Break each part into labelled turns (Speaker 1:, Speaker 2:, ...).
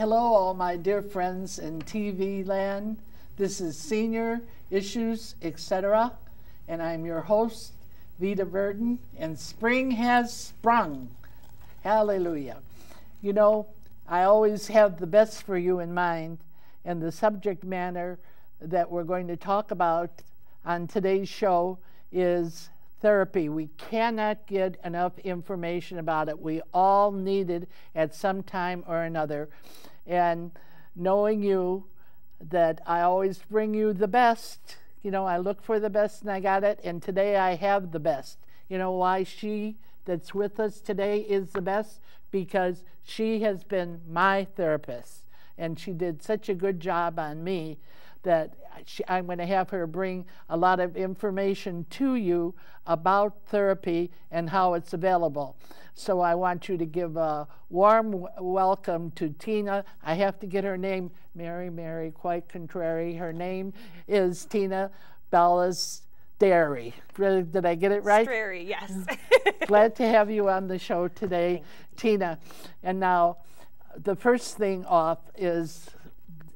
Speaker 1: Hello, all my dear friends in TV land. This is Senior Issues, etc., and I'm your host, Vita Verdon, and spring has sprung. Hallelujah. You know, I always have the best for you in mind, and the subject matter that we're going to talk about on today's show is therapy. We cannot get enough information about it. We all need it at some time or another. And knowing you, that I always bring you the best. You know, I look for the best and I got it, and today I have the best. You know why she that's with us today is the best? Because she has been my therapist, and she did such a good job on me that I'm going to have her bring a lot of information to you about therapy and how it's available. So I want you to give a warm welcome to Tina. I have to get her name, Mary, quite contrary. Her name is Tina Balestreri. Did I get it right?
Speaker 2: Balestreri, yes.
Speaker 1: Glad to have you on the show today, Tina. And now, the first thing off is,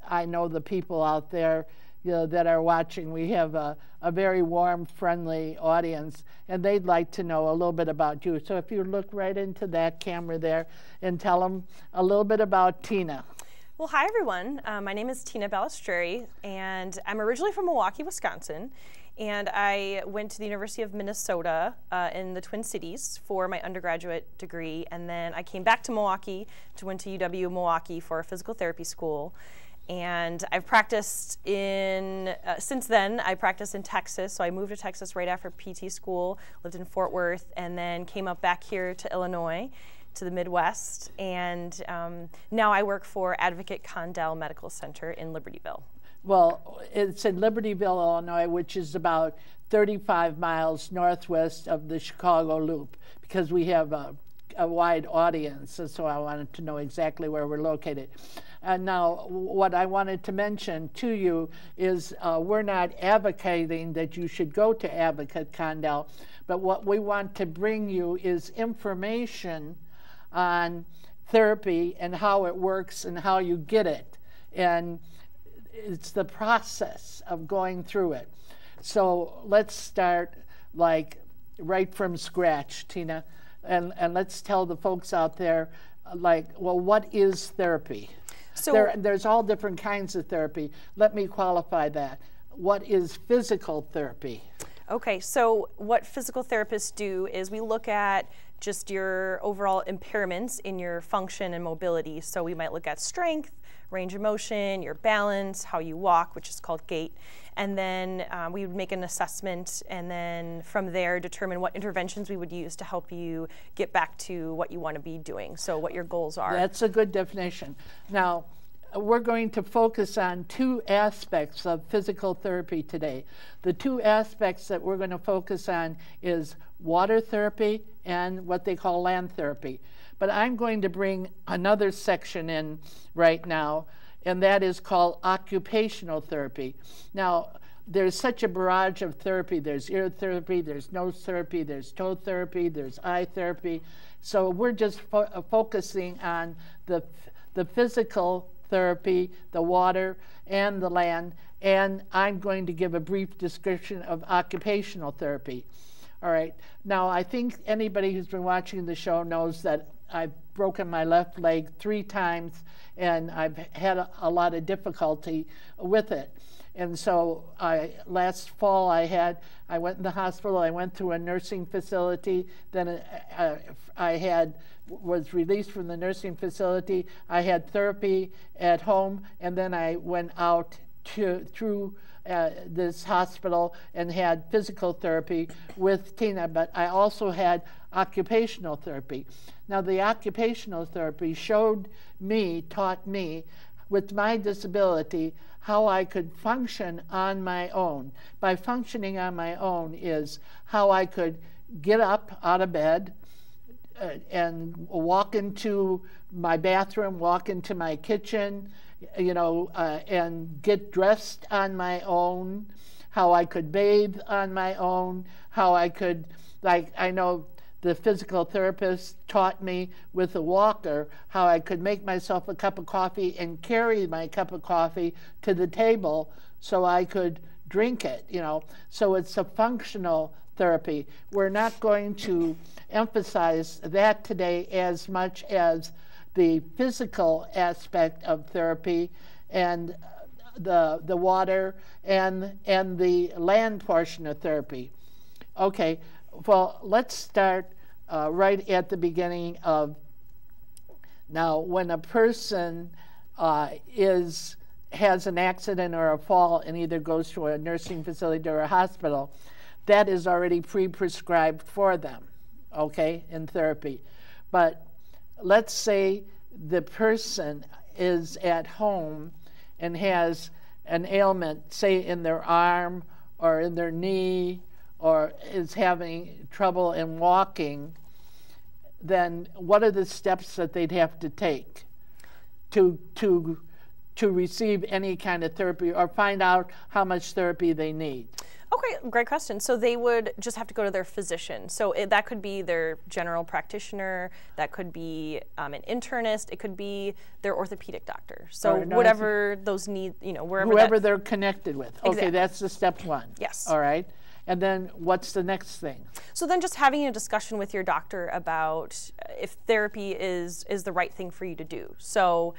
Speaker 1: I know the people out there, you know, that are watching, we have a very warm, friendly audience, and they'd like to know a little bit about you. So if you look right into that camera there and tell them a little bit about Tina.
Speaker 2: Well, hi everyone. My name is Tina Balestreri, and I'm originally from Milwaukee, Wisconsin, and I went to the University of Minnesota in the Twin Cities for my undergraduate degree, and then I came back to Milwaukee to went to UW Milwaukee for a physical therapy school. And I've practiced since then, I practiced in Texas. So I moved to Texas right after PT school, lived in Fort Worth, and then came up back here to Illinois, to the Midwest. And now I work for Advocate Condell Medical Center in Libertyville.
Speaker 1: Well, it's in Libertyville, Illinois, which is about 35 miles northwest of the Chicago Loop, because we have a wide audience, and so I wanted to know exactly where we're located. And now, what I wanted to mention to you is we're not advocating that you should go to Advocate Condell, but what we want to bring you is information on therapy and how it works and how you get it. And it's the process of going through it. So let's start like right from scratch, Tina. And let's tell the folks out there, like, well, what is therapy? So there's all different kinds of therapy. Let me qualify that. What is physical therapy?
Speaker 2: Okay, so what physical therapists do is we look at just your overall impairments in your function and mobility. So we might look at strength, range of motion, your balance, how you walk, which is called gait. And then we would make an assessment, and then from there determine what interventions we would use to help you get back to what you want to be doing, so what your goals are.
Speaker 1: That's a good definition. Now, we're going to focus on two aspects of physical therapy today. The two aspects that we're going to focus on is water therapy and what they call land therapy. But I'm going to bring another section in right now, and that is called occupational therapy. Now, there's such a barrage of therapy. There's ear therapy, there's nose therapy, there's toe therapy, there's eye therapy. So we're just focusing on the physical therapy, the water, and the land, and I'm going to give a brief description of occupational therapy. All right. Now, I think anybody who's been watching the show knows that I've broken my left leg 3 times, and I've had a lot of difficulty with it. And so last fall I went in the hospital, I went to a nursing facility, then I was released from the nursing facility, I had therapy at home, and then I went out through this hospital and had physical therapy with Tina, but I also had occupational therapy. Now, the occupational therapy taught me, with my disability, how I could function on my own. By functioning on my own is how I could get up out of bed and walk into my bathroom, walk into my kitchen, and get dressed on my own, how I could bathe on my own, how I could, I know the physical therapist taught me with a walker how I could make myself a cup of coffee and carry my cup of coffee to the table so I could drink it, you know. So it's a functional therapy. We're not going to emphasize that today as much as the physical aspect of therapy and the water and the land portion of therapy. Okay, well, let's start right at the beginning of, now when a person has an accident or a fall and either goes to a nursing facility or a hospital, that is already pre-prescribed for them, okay, in therapy. But let's say the person is at home and has an ailment, say in their arm or in their knee, or is having trouble in walking, then what are the steps that they'd have to take to receive any kind of therapy or find out how much therapy they need?
Speaker 2: Okay, great question. So they would just have to go to their physician. So that could be their general practitioner, that could be an internist, it could be their orthopedic doctor. So whatever those needs, you know,
Speaker 1: whoever they're connected with.
Speaker 2: Exactly.
Speaker 1: Okay, that's the step one.
Speaker 2: Yes.
Speaker 1: All right. And then what's the next thing?
Speaker 2: So then just having a discussion with your doctor about if therapy is the right thing for you to do. So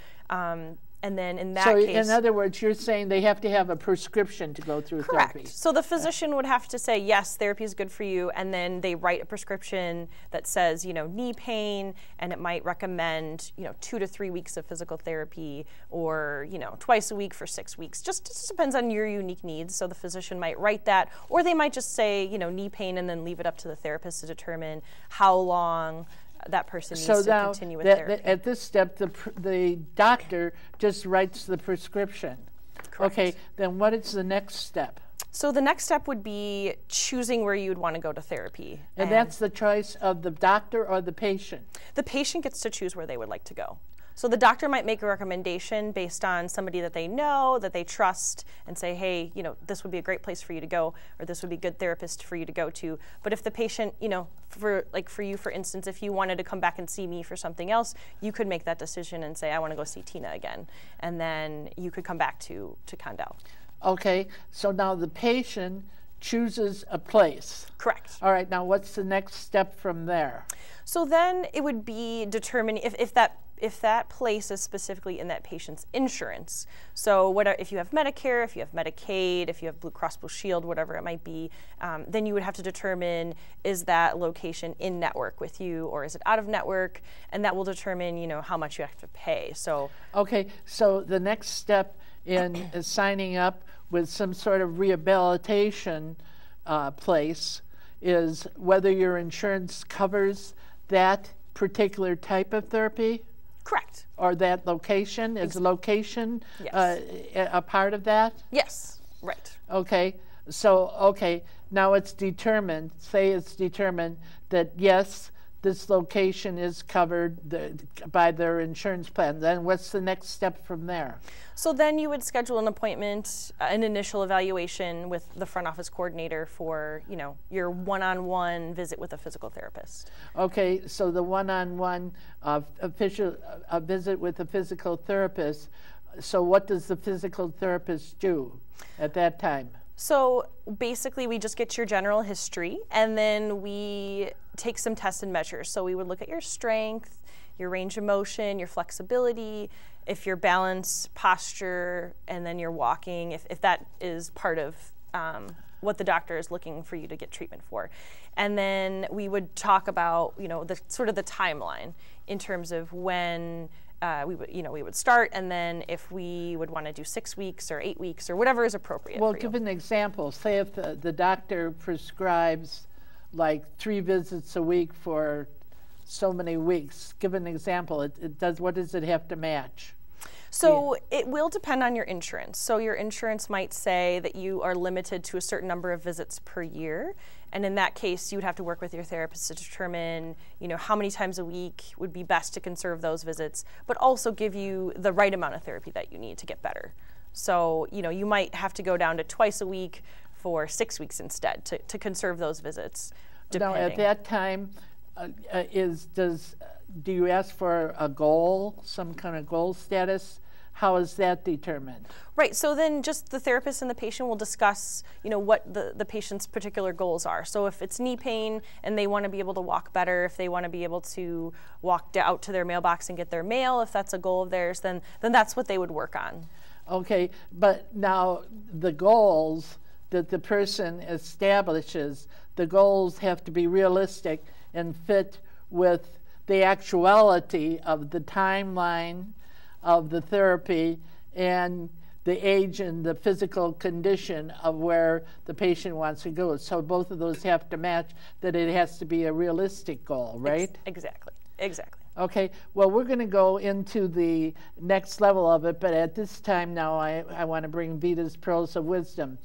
Speaker 2: and then in that case...
Speaker 1: So in other words, you're saying they have to have a prescription to go through
Speaker 2: Correct.
Speaker 1: therapy.
Speaker 2: So the physician would have to say, yes, therapy is good for you, and then they write a prescription that says, you know, knee pain, and it might recommend, you know, 2 to 3 weeks of physical therapy, or, you know, twice a week for 6 weeks. Just depends on your unique needs. So the physician might write that, or they might just say, you know, knee pain, and then leave it up to the therapist to determine how long that person needs to continue with therapy.
Speaker 1: At this step, the doctor just writes the prescription.
Speaker 2: Correct.
Speaker 1: Okay, then what is the next step?
Speaker 2: So the next step would be choosing where you would want to go to therapy.
Speaker 1: And that's the choice of the doctor or the patient?
Speaker 2: The patient gets to choose where they would like to go. So the doctor might make a recommendation based on somebody that they know, that they trust, and say, hey, you know, this would be a great place for you to go, or this would be a good therapist for you to go to. But if the patient, you know, for you, for instance, if you wanted to come back and see me for something else, you could make that decision and say, I want to go see Tina again. And then you could come back to Condell.
Speaker 1: Okay, so now the patient chooses a place.
Speaker 2: Correct.
Speaker 1: All right, now what's the next step from there?
Speaker 2: So then it would be determining if that place is specifically in that patient's insurance. So if you have Medicare, if you have Medicaid, if you have Blue Cross Blue Shield, whatever it might be, then you would have to determine, is that location in network with you, or is it out of network? And that will determine, you know, how much you have to pay. So
Speaker 1: okay, so the next step in signing up with some sort of rehabilitation place is whether your insurance covers that particular type of therapy?
Speaker 2: Correct.
Speaker 1: Or that location? Is the location
Speaker 2: yes.
Speaker 1: A part of that?
Speaker 2: Yes, right.
Speaker 1: Okay, so, okay, now it's determined, say it's determined that yes, this location is covered by their insurance plan. Then what's the next step from there?
Speaker 2: So then you would schedule an appointment, an initial evaluation with the front office coordinator for, you know, your one-on-one visit with a physical therapist.
Speaker 1: Okay, so the one-on-one visit with a physical therapist. So what does the physical therapist do at that time?
Speaker 2: So basically we just get your general history, and then we take some tests and measures. So we would look at your strength, your range of motion, your flexibility, if your balance, posture, and then your walking, if that is part of what the doctor is looking for you to get treatment for. And then we would talk about, you know, the sort of the timeline in terms of when we would start, and then if we would want to do 6 weeks or 8 weeks or whatever is appropriate.
Speaker 1: Well,
Speaker 2: for you.
Speaker 1: give an example. Say if the doctor prescribes like 3 visits a week for so many weeks. Give an example. It does. What does it have to match?
Speaker 2: So it will depend on your insurance. So your insurance might say that you are limited to a certain number of visits per year. And in that case, you would have to work with your therapist to determine, you know, how many times a week would be best to conserve those visits, but also give you the right amount of therapy that you need to get better. So, you know, you might have to go down to twice a week for 6 weeks instead to conserve those visits.
Speaker 1: Now, at that time, do you ask for a goal, some kind of goal status? How is that determined?
Speaker 2: Right, so then just the therapist and the patient will discuss, what the patient's particular goals are. So if it's knee pain and they want to be able to walk better, if they want to be able to walk out to their mailbox and get their mail, if that's a goal of theirs, then that's what they would work on.
Speaker 1: Okay, but now the goals that the person establishes, the goals have to be realistic and fit with the actuality of the timeline of the therapy and the age and the physical condition of where the patient wants to go. So both of those have to match, that it has to be a realistic goal, right?
Speaker 2: Exactly.
Speaker 1: Okay, well, we're going to go into the next level of it, but at this time now I want to bring Vita's Pearls of Wisdom.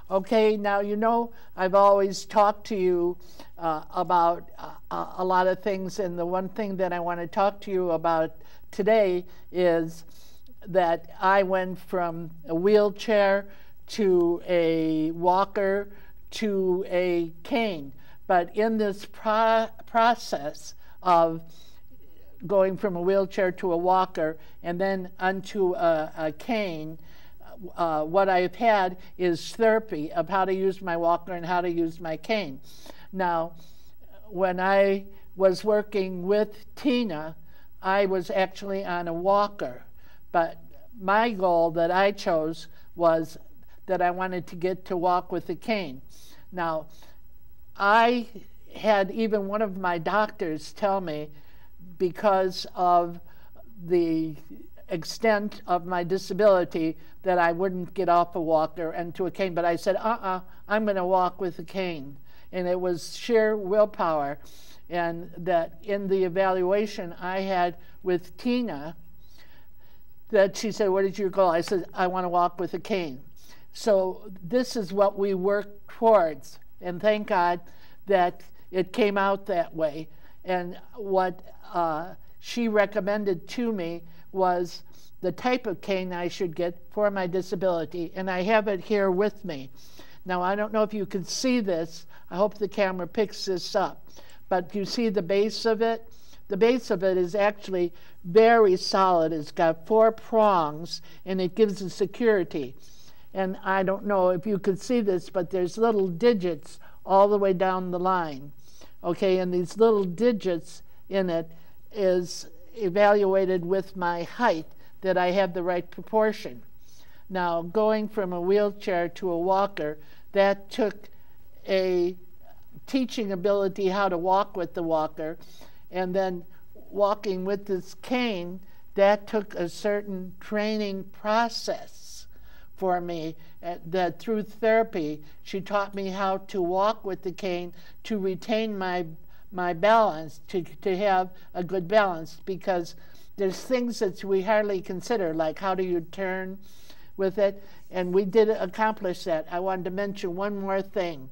Speaker 1: Okay, now I've always talked to you about a lot of things, and the one thing that I want to talk to you about today is that I went from a wheelchair to a walker to a cane. But in this process of going from a wheelchair to a walker and then onto a cane, what I've had is therapy of how to use my walker and how to use my cane. Now, when I was working with Tina, I was actually on a walker, but my goal that I chose was that I wanted to get to walk with a cane. Now, I had even one of my doctors tell me, because of the extent of my disability, that I wouldn't get off a walker and to a cane, but I said, I'm going to walk with a cane. And it was sheer willpower. And that in the evaluation I had with Tina, that she said, what is your goal? I said, I want to walk with a cane. So this is what we work towards. And thank God that it came out that way. And what she recommended to me was the type of cane I should get for my disability. And I have it here with me. Now, I don't know if you can see this. I hope the camera picks this up. But you see the base of it? The base of it is actually very solid. It's got 4 prongs, and it gives it security. And I don't know if you could see this, but there's little digits all the way down the line. Okay, and these little digits in it is evaluated with my height, that I have the right proportion. Now, going from a wheelchair to a walker, that took a teaching ability how to walk with the walker, and then walking with this cane, that took a certain training process for me, that through therapy she taught me how to walk with the cane to retain my balance, to have a good balance, because there's things that we hardly consider, like how do you turn with it, and we did accomplish that. I wanted to mention one more thing.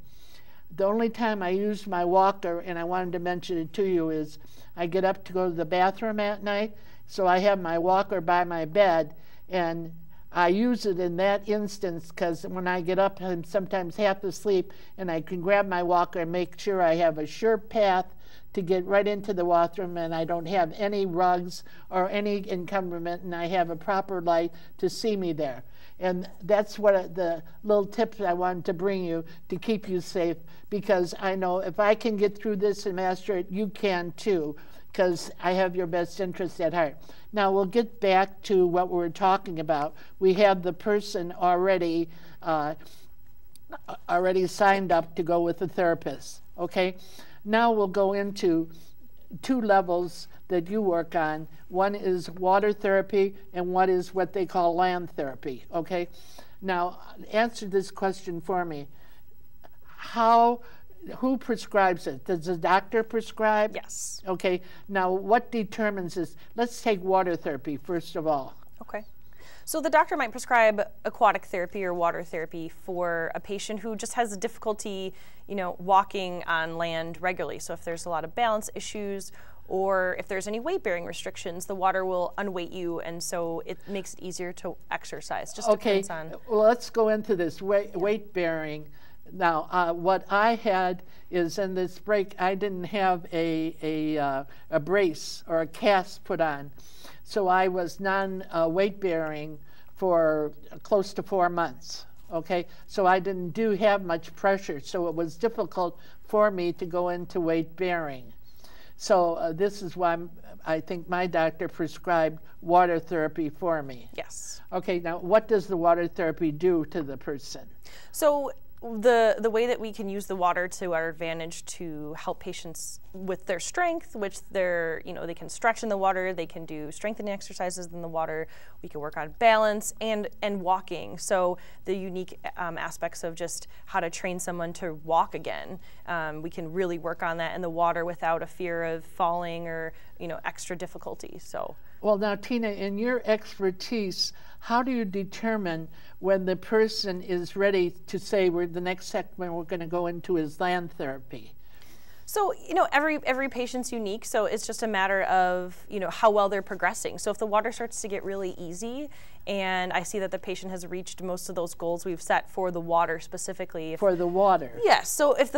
Speaker 1: The only time I used my walker, and I wanted to mention it to you, is I get up to go to the bathroom at night, so I have my walker by my bed, and I use it in that instance because when I get up, I'm sometimes half asleep, and I can grab my walker and make sure I have a sure path to get right into the bathroom, and I don't have any rugs or any encumberment, and I have a proper light to see me there. And that's what the little tips I wanted to bring you to keep you safe, because I know if I can get through this and master it, you can too, because I have your best interest at heart. Now we'll get back to what we're talking about. We have the person already signed up to go with the therapist, okay? Now we'll go into 2 levels that you work on. One is water therapy, and one is what they call land therapy, okay? Now, answer this question for me. Who prescribes it? Does the doctor prescribe?
Speaker 2: Yes.
Speaker 1: Okay, now what determines this? Let's take water therapy first of all.
Speaker 2: Okay. So the doctor might prescribe aquatic therapy or water therapy for a patient who just has a difficulty, walking on land regularly. So if there's a lot of balance issues, or if there's any weight-bearing restrictions, the water will unweight you, and so it makes it easier to exercise. Just
Speaker 1: okay,
Speaker 2: depends on.
Speaker 1: Well, let's go into this weight-bearing. Now, what I had is in this break, I didn't have a brace or a cast put on. So I was non-weight bearing for close to 4 months. Okay, so I didn't have much pressure, so it was difficult for me to go into weight bearing. So this is why I think my doctor prescribed water therapy for me.
Speaker 2: Yes.
Speaker 1: Okay, now what does the water therapy do to the person?
Speaker 2: So the way that we can use the water to our advantage to help patients with their strength, which they can stretch in the water, they can do strengthening exercises in the water, we can work on balance and walking. So the unique aspects of just how to train someone to walk again, we can really work on that in the water without a fear of falling or extra difficulty. So.
Speaker 1: Well, now, Tina, in your expertise, how do you determine when the person is ready to say the next segment we're going to go into is land therapy?
Speaker 2: So, every patient's unique, so it's just a matter of, how well they're progressing. So if the water starts to get really easy and I see that the patient has reached most of those goals we've set for the water specifically.
Speaker 1: For the water?
Speaker 2: Yes, so if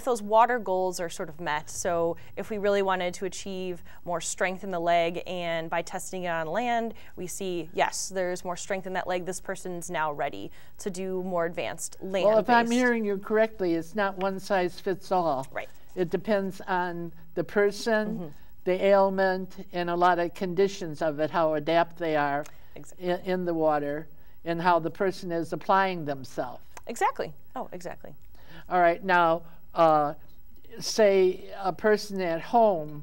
Speaker 2: those water goals are sort of met, so if we really wanted to achieve more strength in the leg and by testing it on land, we see, yes, there's more strength in that leg, this person's now ready to do more advanced land-based.
Speaker 1: Well, if I'm hearing you correctly, it's not one size fits all.
Speaker 2: Right.
Speaker 1: It depends on the person, the ailment, and a lot of conditions of it, how adept they are in the water, and how the person is applying themselves.
Speaker 2: Exactly. Oh, exactly.
Speaker 1: All right. Now, say a person at home,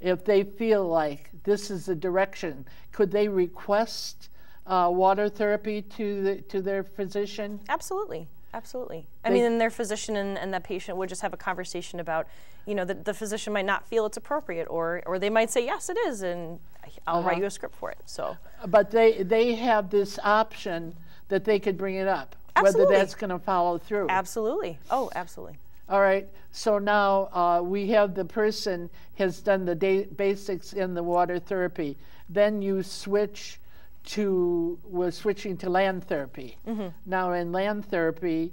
Speaker 1: if they feel like this is the direction, could they request water therapy to their physician?
Speaker 2: Absolutely. Absolutely. I mean, and their physician and that patient would just have a conversation about, the physician might not feel it's appropriate, or they might say, yes, it is, and I'll write you a script for it. So.
Speaker 1: But they have this option that they could bring it up,
Speaker 2: Absolutely.
Speaker 1: whether that's going to follow through.
Speaker 2: Absolutely. Oh, absolutely.
Speaker 1: All right. So now we have the person has done the basics in the water therapy. Then we're switching to land therapy. Now in land therapy,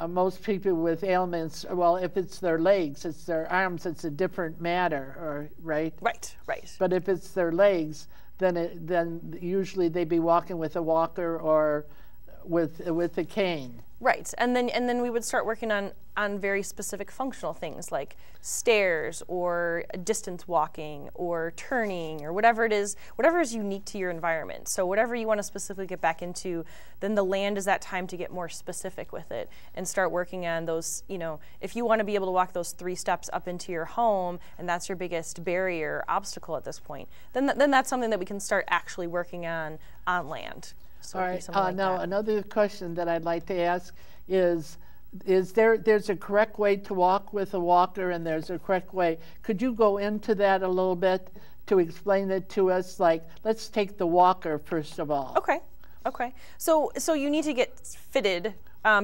Speaker 1: most people with ailments, well, if it's their legs, it's their arms, it's a different matter, right?
Speaker 2: Right.
Speaker 1: But if it's their legs, then usually they'd be walking with a walker or with a cane.
Speaker 2: Right, and then we would start working on very specific functional things like stairs or distance walking or turning or whatever is unique to your environment. So whatever you want to specifically get back into, then the land is that time to get more specific with it and start working on those, if you want to be able to walk those 3 steps up into your home and that's your biggest barrier, obstacle at this point, then that's something that we can start actually working on land. So
Speaker 1: all right. Now, another question that I'd like to ask is there's a correct way to walk with a walker and there's a correct way. Could you go into that a little bit to explain it to us? Like, let's take the walker first of all.
Speaker 2: Okay. So you need to get fitted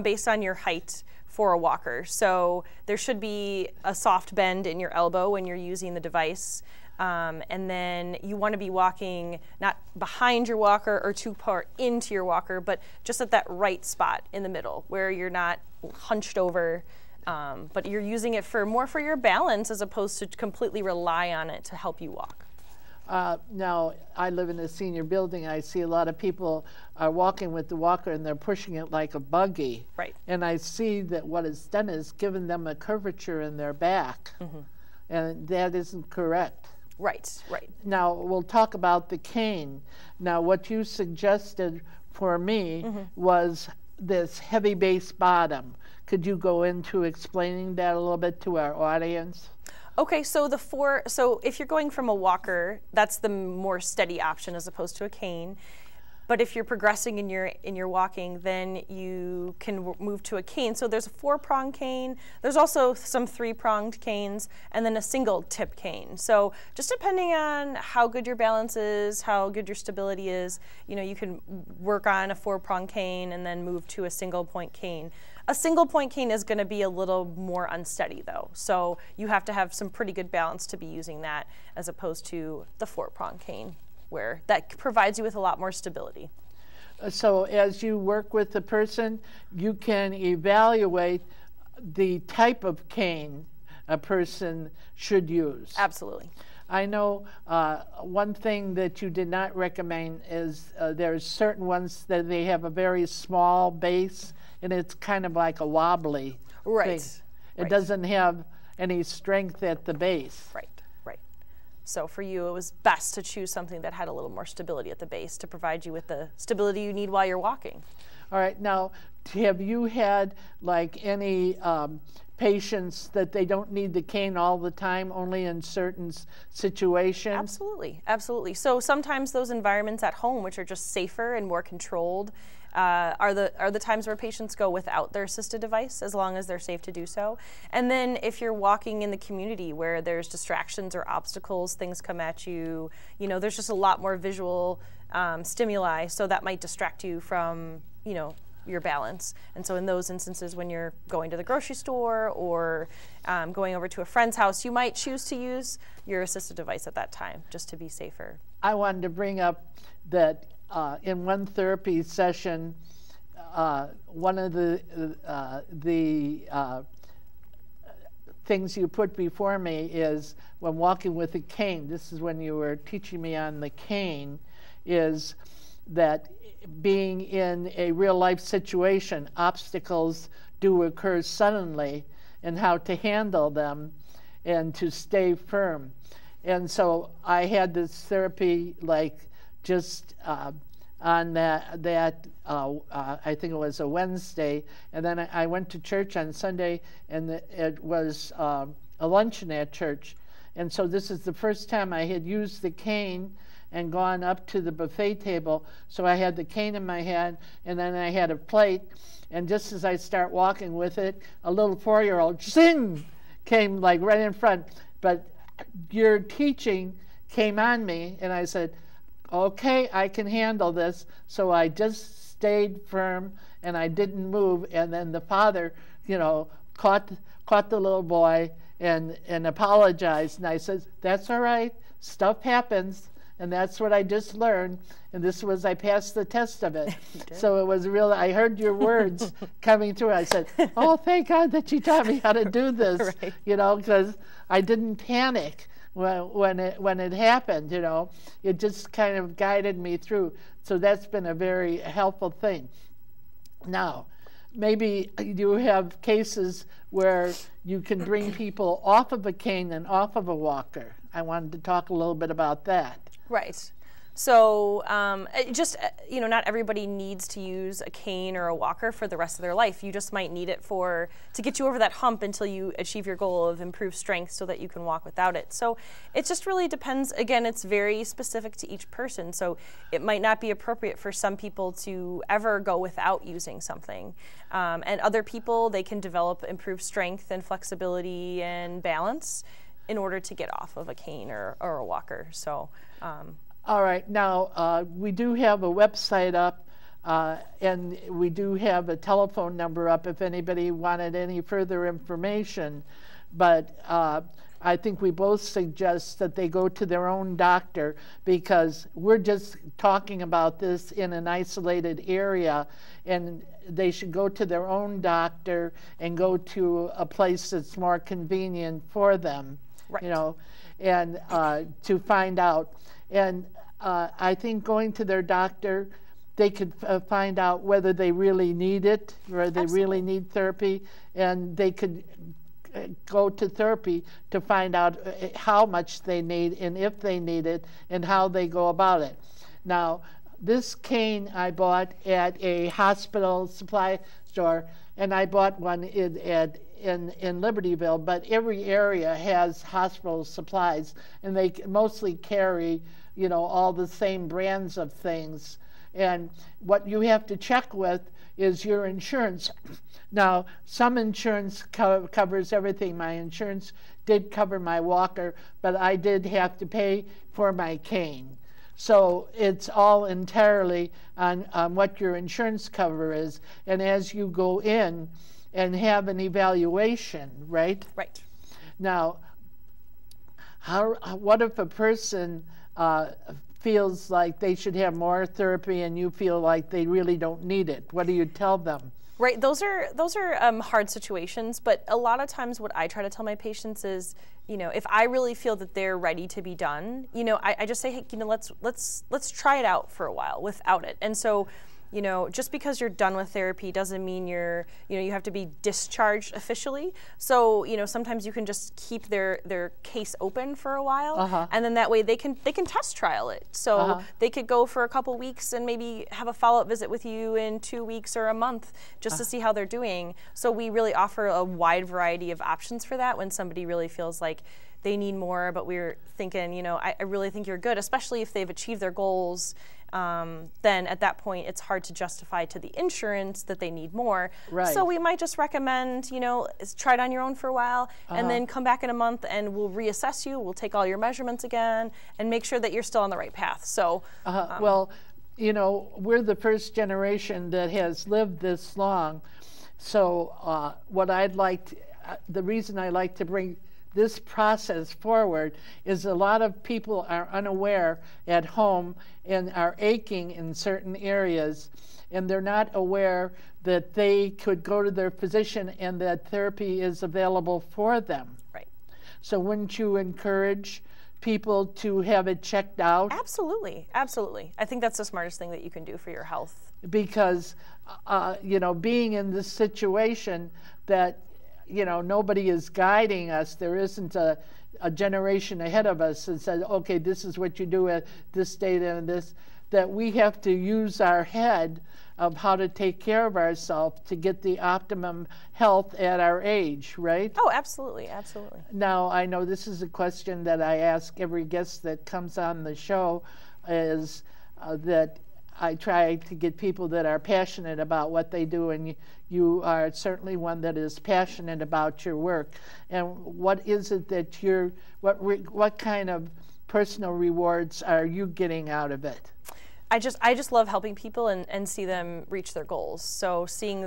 Speaker 2: based on your height for a walker. So there should be a soft bend in your elbow when you're using the device. And then you want to be walking not behind your walker or too far into your walker, but just at that right spot in the middle where you're not hunched over, but you're using it more for your balance as opposed to completely rely on it to help you walk.
Speaker 1: Now, I live in a senior building. I see a lot of people are walking with the walker and they're pushing it like a buggy.
Speaker 2: Right.
Speaker 1: And I see that what it's done is given them a curvature in their back. And that isn't correct.
Speaker 2: Right.
Speaker 1: Now, we'll talk about the cane. Now, what you suggested for me was this heavy base bottom. Could you go into explaining that a little bit to our audience?
Speaker 2: Okay, so if you're going from a walker, that's the more steady option as opposed to a cane. But if you're progressing in your walking, then you can move to a cane. So there's a 4-pronged cane. There's also some 3-pronged canes, and then a single tip cane. So just depending on how good your balance is, how good your stability is, you can work on a 4-pronged cane and then move to a single point cane. A single point cane is going to be a little more unsteady though. So you have to have some pretty good balance to be using that as opposed to the 4-pronged cane, where that provides you with a lot more stability.
Speaker 1: So as you work with the person, you can evaluate the type of cane a person should use.
Speaker 2: Absolutely.
Speaker 1: I know one thing that you did not recommend is there's certain ones that they have a very small base, and it's kind of like a wobbly
Speaker 2: Right.
Speaker 1: thing. It
Speaker 2: Right.
Speaker 1: doesn't have any strength at the base.
Speaker 2: Right. Right. So for you, it was best to choose something that had a little more stability at the base to provide you with the stability you need while you're walking.
Speaker 1: All right, now, have you had like any patients that they don't need the cane all the time, only in certain situations?
Speaker 2: Absolutely, absolutely. So sometimes those environments at home, which are just safer and more controlled, are the times where patients go without their assisted device, as long as they're safe to do so. And then if you're walking in the community where there's distractions or obstacles, things come at you, you know, there's just a lot more visual stimuli, so that might distract you from, you know, your balance. And so in those instances, when you're going to the grocery store or going over to a friend's house, you might choose to use your assisted device at that time, just to be safer.
Speaker 1: I wanted to bring up that in one therapy session, one of the things you put before me is when walking with a cane, this is when you were teaching me on the cane, is that being in a real life situation, obstacles do occur suddenly, and how to handle them and to stay firm. And so I had this therapy like just on that I think it was a Wednesday, and then I went to church on Sunday, and it was a luncheon at church. And so this is the first time I had used the cane and gone up to the buffet table. So I had the cane in my hand, and then I had a plate, and just as I start walking with it, a little 4-year-old, zing, came like right in front. But your teaching came on me, and I said, okay, I can handle this. So I just stayed firm, and I didn't move. And then the father, you know, caught the little boy and apologized. And I said, that's all right, stuff happens. And that's what I just learned, and this was, I passed the test of it. So it was real, I heard your words coming through. I said, oh, thank God that you taught me how to do this,
Speaker 2: Right.
Speaker 1: you know, because I didn't panic when it happened, you know. It just kind of guided me through. So that's been a very helpful thing. Now, maybe you have cases where you can bring people off of a cane and off of a walker. I wanted to talk a little bit about that.
Speaker 2: Right. So you know, not everybody needs to use a cane or a walker for the rest of their life. You just might need it to get you over that hump until you achieve your goal of improved strength so that you can walk without it. So it just really depends. Again, it's very specific to each person. So it might not be appropriate for some people to ever go without using something. And other people, they can develop improved strength and flexibility and balance in order to get off of a cane or a walker. So.
Speaker 1: All right, now we do have a website up, and we do have a telephone number up if anybody wanted any further information. But I think we both suggest that they go to their own doctor, because we're just talking about this in an isolated area, and they should go to their own doctor and go to a place that's more convenient for them,
Speaker 2: Right.
Speaker 1: you know, and to find out. And I think going to their doctor, they could find out whether they really need it, or they really need therapy, and they could go to therapy to find out how much they need and if they need it and how they go about it. Now, this cane I bought at a hospital supply store, and I bought one in Libertyville, but every area has hospital supplies, and they mostly carry, you know, all the same brands of things. And what you have to check with is your insurance. Now, some insurance covers everything. My insurance did cover my walker, but I did have to pay for my cane. So it's all entirely on what your insurance cover is. And as you go in and have an evaluation, right?
Speaker 2: Right.
Speaker 1: Now, what if a person feels like they should have more therapy and you feel like they really don't need it? What do you tell them?
Speaker 2: Right, those are hard situations, but a lot of times what I try to tell my patients is, if I really feel that they're ready to be done, I just say, hey, let's try it out for a while without it. And so, just because you're done with therapy doesn't mean you have to be discharged officially. So, sometimes you can just keep their case open for a while, and then that way they can test trial it. So they could go for a couple weeks and maybe have a follow-up visit with you in 2 weeks or a month just to see how they're doing. So we really offer a wide variety of options for that when somebody really feels like they need more, but we're thinking, I really think you're good, especially if they've achieved their goals. Then at that point, it's hard to justify to the insurance that they need more.
Speaker 1: Right.
Speaker 2: So we might just recommend, try it on your own for a while, and then come back in a month and we'll reassess you. We'll take all your measurements again and make sure that you're still on the right path. So,
Speaker 1: well, we're the first generation that has lived this long. So the reason I like to bring this process forward is a lot of people are unaware at home and are aching in certain areas, and they're not aware that they could go to their physician and that therapy is available for them.
Speaker 2: Right.
Speaker 1: So wouldn't you encourage people to have it checked out?
Speaker 2: Absolutely, absolutely. I think that's the smartest thing that you can do for your health.
Speaker 1: Because, being in this situation that nobody is guiding us. There isn't a generation ahead of us that says, okay, this is what you do at this date and this, that we have to use our head of how to take care of ourselves to get the optimum health at our age, right?
Speaker 2: Oh, absolutely, absolutely.
Speaker 1: Now, I know this is a question that I ask every guest that comes on the show, is that I try to get people that are passionate about what they do, and you are certainly one that is passionate about your work. And what is it that what kind of personal rewards are you getting out of it?
Speaker 2: I just love helping people and see them reach their goals. So seeing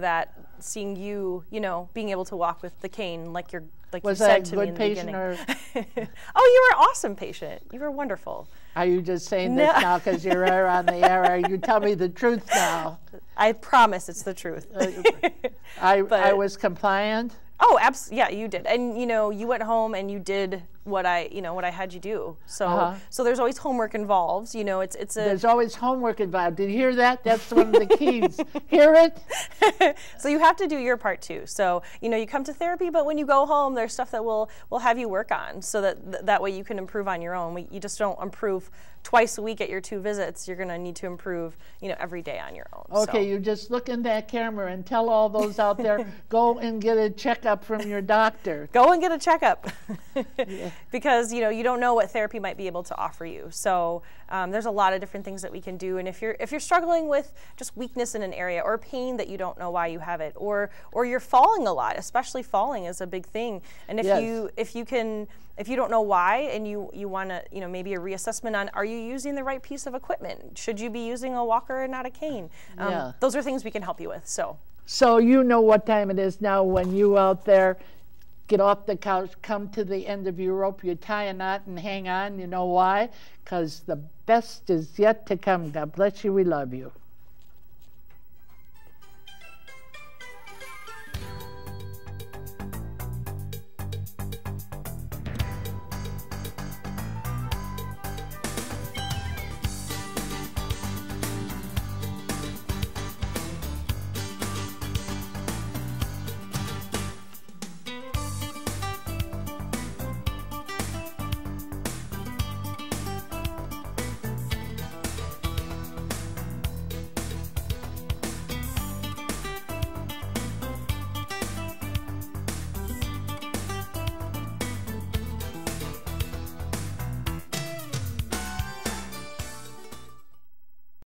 Speaker 2: you, being able to walk with the cane like you said to me in the beginning. Was that a good patient or? Oh, you were an awesome patient. You were wonderful.
Speaker 1: Are you just saying this now because you're on the air? Or you tell me the truth now?
Speaker 2: I promise it's the truth.
Speaker 1: I was compliant.
Speaker 2: Oh, yeah, you did. And you went home and you did what I had you do. So so there's always homework involved. There's always homework involved. Did you hear that? That's one of the keys. Hear it? So you have to do your part too. So you come to therapy, but when you go home, there's stuff that we'll have you work on, so that way you can improve on your own. You just don't improve twice a week at your 2 visits. You're going to need to improve, every day on your own.
Speaker 1: Okay,
Speaker 2: so.
Speaker 1: You just look in that camera and tell all those out there, go and get a checkup from your doctor.
Speaker 2: Go and get a checkup.
Speaker 1: Yeah.
Speaker 2: Because, you don't know what therapy might be able to offer you. So there's a lot of different things that we can do. And if you're struggling with just weakness in an area or pain that you don't know why you have it, or you're falling a lot, especially falling is a big thing. And if you don't know why, and you want to, maybe a reassessment on, are you using the right piece of equipment? Should you be using a walker and not a cane? Those are things we can help you with.
Speaker 1: So you know what time it is now when you out there get off the couch, come to the end of your rope, you tie a knot and hang on. You know why? Because the best is yet to come. God bless you. We love you.